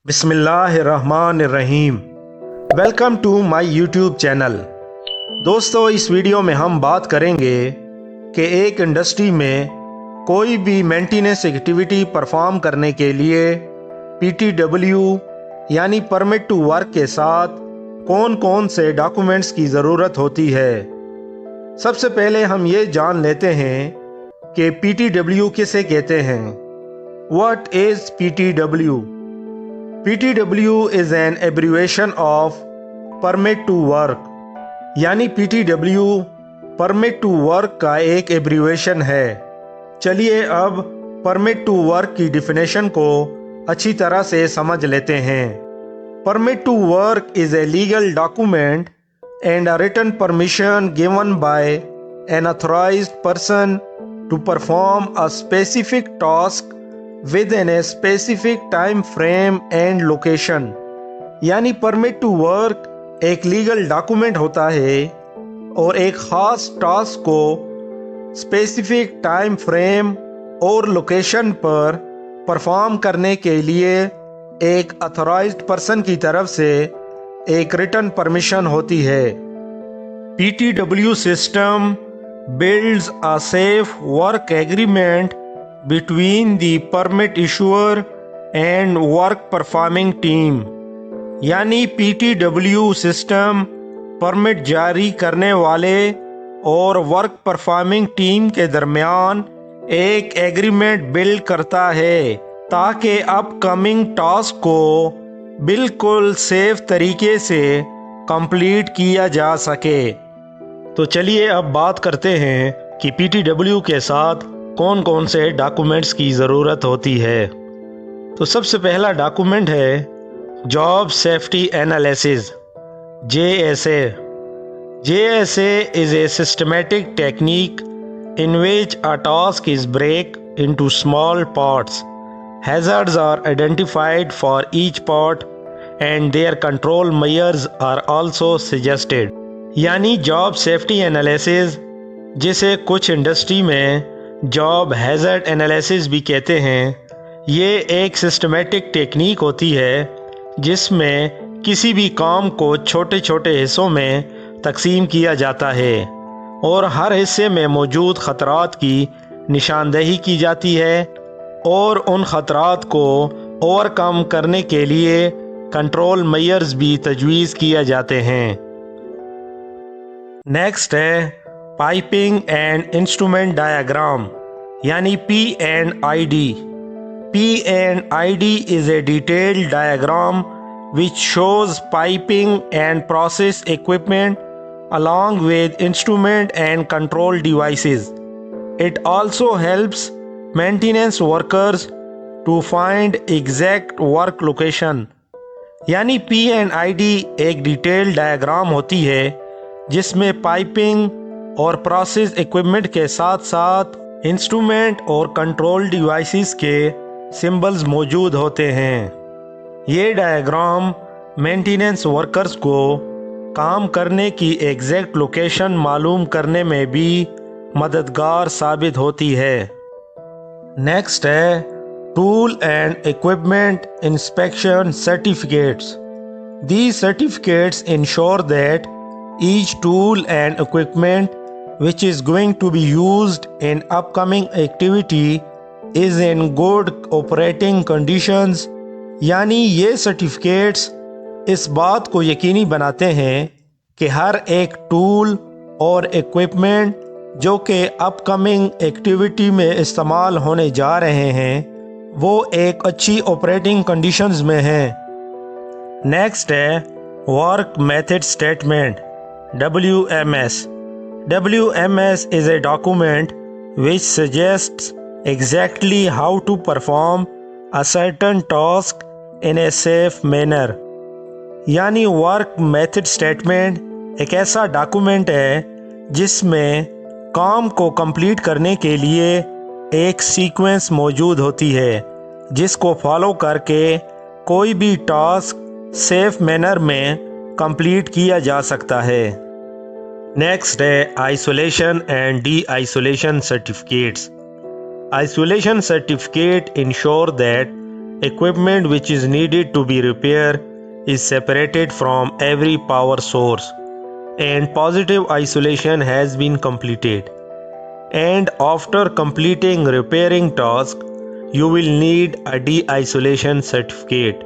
بسم اللہ الرحمن الرحیم۔ Welcome to my YouTube channel. دوستو، اس ویڈیو میں ہم بات کریں گے کہ ایک انڈسٹری میں کوئی بھی مینٹیننس ایکٹیویٹی پرفارم کرنے کے لیے PTW یعنی پرمٹ ٹو ورک کے ساتھ کون کون سے ڈاکومنٹس کی ضرورت ہوتی ہے۔ سب سے پہلے ہم یہ جان لیتے ہیں کہ PTW کسے کہتے ہیں۔ What is PTW؟ PTW is an abbreviation of Permit to Work، یعنی PTW Permit to Work کا ایک ایبریویشن ہے۔ چلیے اب Permit to Work کی ڈیفینیشن کو اچھی طرح سے سمجھ لیتے ہیں۔ Permit to Work is a legal document and a written permission given by an authorized person to perform a specific task within a specific time frame and location۔ یعنی permit to work ایک legal document ہوتا ہے اور ایک خاص task کو specific time frame اور location پر perform کرنے کے لیے ایک اتھورائزڈ پرسن کی طرف سے ایک ریٹن پرمیشن ہوتی ہے۔ PTW system builds a safe work agreement between the permit issuer and work performing team۔ یعنی PTW سسٹم پرمٹ جاری کرنے والے اور ورک پرفارمنگ ٹیم کے درمیان ایک ایگریمنٹ بلڈ کرتا ہے تاکہ اپ کمنگ ٹاسک کو بالکل سیف طریقے سے کمپلیٹ کیا جا سکے۔ تو چلیے اب بات کرتے ہیں کہ PTW کے ساتھ کون کون سے ڈاکومنٹس کی ضرورت ہوتی ہے۔ تو سب سے پہلا ڈاکومنٹ ہے job safety analysis JSA۔ JSA is a systematic technique in which a task is broken into small parts. Hazards are identified for each part and their control measures are also suggested۔ یعنی job safety analysis, جسے کچھ industry میں job ہیزارڈ analysis بھی کہتے ہیں، یہ ایک systematic technique ہوتی ہے جس میں کسی بھی کام کو چھوٹے چھوٹے حصوں میں تقسیم کیا جاتا ہے اور ہر حصے میں موجود خطرات کی نشاندہی کی جاتی ہے اور ان خطرات کو اوور کم کرنے کے لیے کنٹرول میئرز بھی تجویز کیا جاتے ہیں۔ نیکسٹ ہے پائپنگ اینڈ انسٹرومنٹ ڈایاگرام یعنی P&ID۔ P&ID is a detailed diagram which shows piping and process equipment along with instrument and control devices. It also helps maintenance workers to find exact work location۔ یعنی P&ID ایک detail diagram ہوتی ہے جس میں piping اور process equipment کے ساتھ ساتھ انسٹرومنٹ اور کنٹرول ڈیوائسز کے سمبلز موجود ہوتے ہیں۔ یہ ڈایاگرام مینٹیننس ورکرز کو کام کرنے کی ایگزیکٹ لوکیشن معلوم کرنے میں بھی مددگار ثابت ہوتی ہے۔ نیکسٹ ہے tool and equipment inspection certificates. These certificates ensure that each tool and equipment which is going to be used in upcoming activity is in good operating conditions۔ یعنی یہ سرٹیفکیٹس اس بات کو یقینی بناتے ہیں کہ ہر ایک ٹول اور ایکوپمنٹ جو کہ اپ کمنگ ایکٹیویٹی میں استعمال ہونے جا رہے ہیں وہ ایک اچھی آپریٹنگ کنڈیشنز میں ہیں۔ نیکسٹ ہے work method statement WMS۔ WMS is a document which suggests exactly how to perform a certain task in a safe manner۔ یعنی ورک میتھڈ اسٹیٹمنٹ ایک ایسا ڈاکومنٹ ہے جس میں کام کو کمپلیٹ کرنے کے لیے ایک سیکوینس موجود ہوتی ہے جس کو فالو کر کے کوئی بھی ٹاسک سیف مینر میں کمپلیٹ کیا جا سکتا ہے۔ نیکسٹ ہے isolation and D isolation certificates. Isolation certificate ensure that equipment which is needed to be repaired is separated from every power source and positive isolation has been completed. And after completing repairing task, you will need a de-isolation certificate.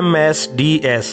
MSDS।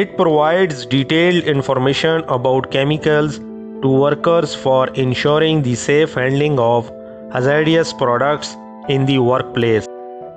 It provides detailed information about chemicals to workers for ensuring the safe handling of hazardous products in the workplace.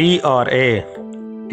TRA।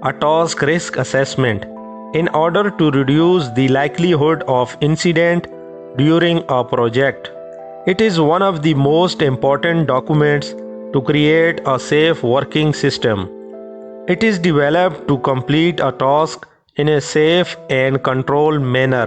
a task risk assessment in order to reduce the likelihood of incident during a project. It is one of the most important documents to create a safe working system. It is developed to complete a task in a safe and controlled manner.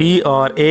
TRA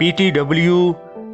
PTW